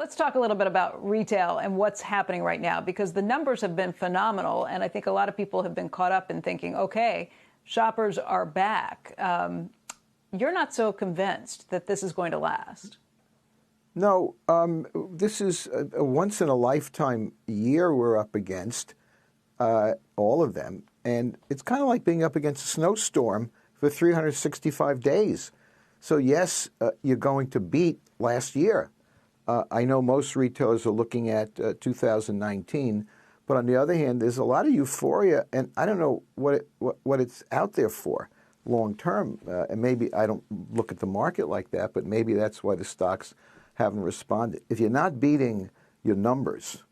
Let's talk a little bit about retail and what's happening right now, because the numbers have been phenomenal. And I think a lot of people have been caught up in thinking, OK, shoppers are back. You're not so convinced that this is going to last. No, this is a once-in-a-lifetime year we're up against, all of them. And it's kind of like being up against a snowstorm for 365 days. So, yes, you're going to beat last year. I know most retailers are looking at 2019. But on the other hand, there's a lot of euphoria, and I don't know what it's out there for long term. And maybe I don't look at the market like that, but maybe that's why the stocks haven't responded. If you're not beating your numbers,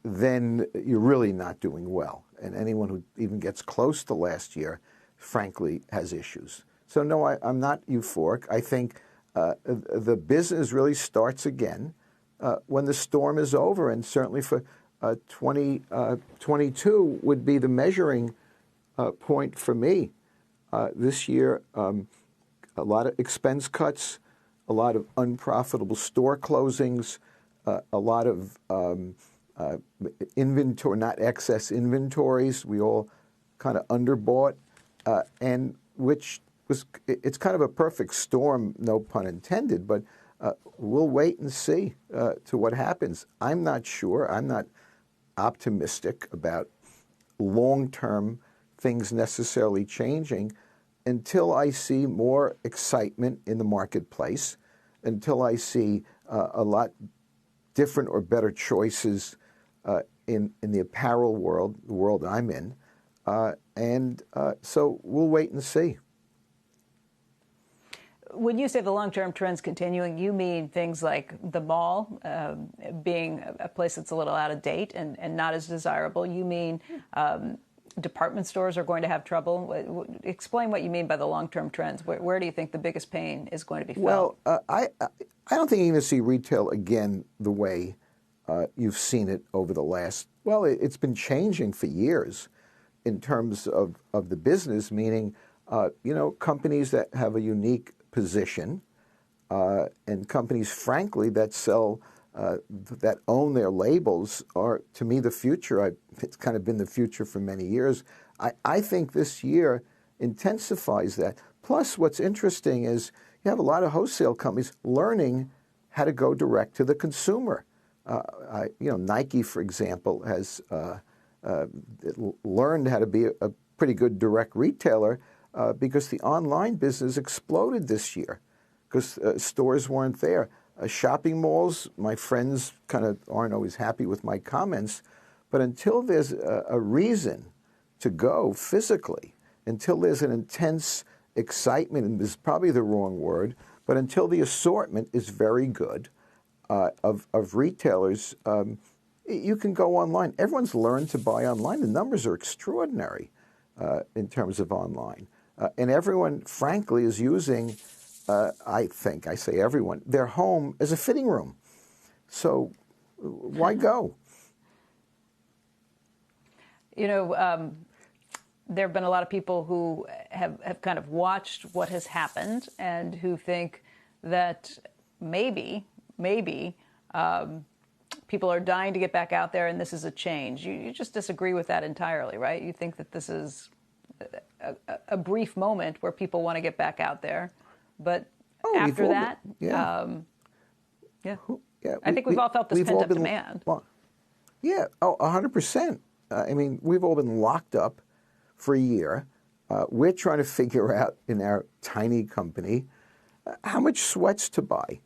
then you're really not doing well. And anyone who even gets close to last year, frankly, has issues. So no, I'm not euphoric. I think the business really starts again when the storm is over, and certainly for 2022 would be the measuring point for me. This year, a lot of expense cuts, a lot of unprofitable store closings, a lot of inventory, not excess inventories. We all kind of underbought, and which was, it's kind of a perfect storm, no pun intended, but we'll wait and see to what happens. I'm not sure. I'm not optimistic about long-term things necessarily changing until I see more excitement in the marketplace, until I see a lot different or better choices in the apparel world, the world I'm in. So we'll wait and see. When you say the long-term trends continuing, you mean things like the mall being a place that's a little out of date and not as desirable. You mean department stores are going to have trouble. Explain what you mean by the long-term trends. Where do you think the biggest pain is going to be felt? Well, I don't think you're going to see retail again the way you've seen it over the last, well, it's been changing for years in terms of the business, meaning, companies that have a unique position and companies, frankly, that sell, that own their labels are, to me, the future. It's kind of been the future for many years. I think this year intensifies that. Plus, what's interesting is you have a lot of wholesale companies learning how to go direct to the consumer. Nike, for example, has learned how to be a pretty good direct retailer because the online business exploded this year because stores weren't there. Shopping malls, my friends kind of aren't always happy with my comments, but until there's a reason to go physically, until there's an intense excitement, and this is probably the wrong word, but until the assortment is very good of retailers, you can go online. Everyone's learned to buy online. The numbers are extraordinary in terms of online. And everyone, frankly, is using, I say everyone, their home as a fitting room. So why go? There have been a lot of people who have kind of watched what has happened and who think that maybe people are dying to get back out there and this is a change. You just disagree with that entirely, right? You think that this is a brief moment where people want to get back out there, but after that, I think we've all felt this pent-up demand. Well, 100%. I mean, we've all been locked up for a year. We're trying to figure out in our tiny company how much sweats to buy.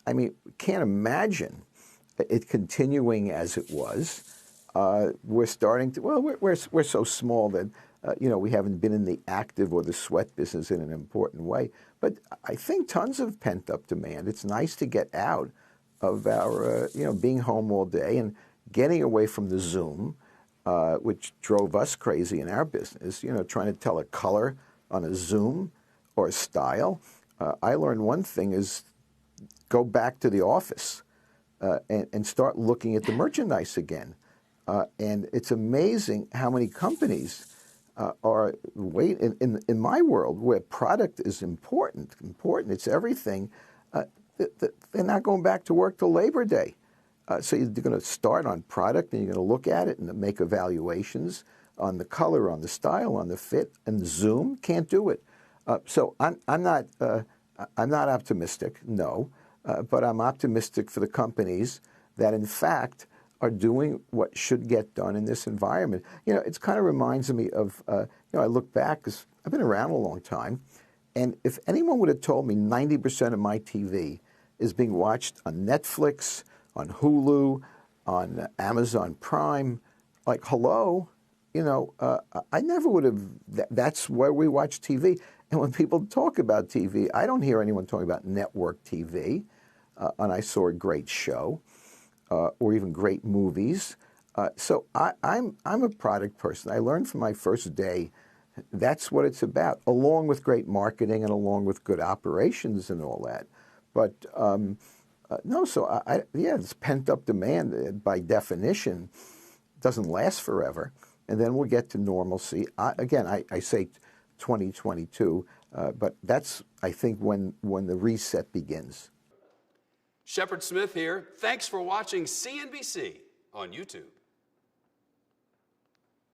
I mean, can't imagine it continuing as it was. We're starting to, we're so small that, we haven't been in the active or the sweat business in an important way. But I think tons of pent-up demand. It's nice to get out of our, being home all day and getting away from the Zoom, which drove us crazy in our business, trying to tell a color on a Zoom or a style. I learned one thing is go back to the office and start looking at the merchandise again. And it's amazing how many companies are in my world where product is important. It's everything. they're not going back to work till Labor Day. So you're going to start on product, and you're going to look at it and make evaluations on the color, on the style, on the fit. And Zoom can't do it. So I'm not optimistic, no, but I'm optimistic for the companies that, in fact, are doing what should get done in this environment. It kind of reminds me of, I look back, because I've been around a long time, and if anyone would have told me 90% of my TV is being watched on Netflix, on Hulu, on Amazon Prime, like, hello, I never would have, that's where we watch TV. And when people talk about TV, I don't hear anyone talking about network TV, and I saw a great show, or even great movies. So I'm a product person. I learned from my first day that's what it's about, along with great marketing and along with good operations and all that. But no, so it's pent-up demand by definition doesn't last forever, and then we'll get to normalcy. I say 2022, but that's, I think, when the reset begins. Shepard Smith here. Thanks for watching CNBC on YouTube.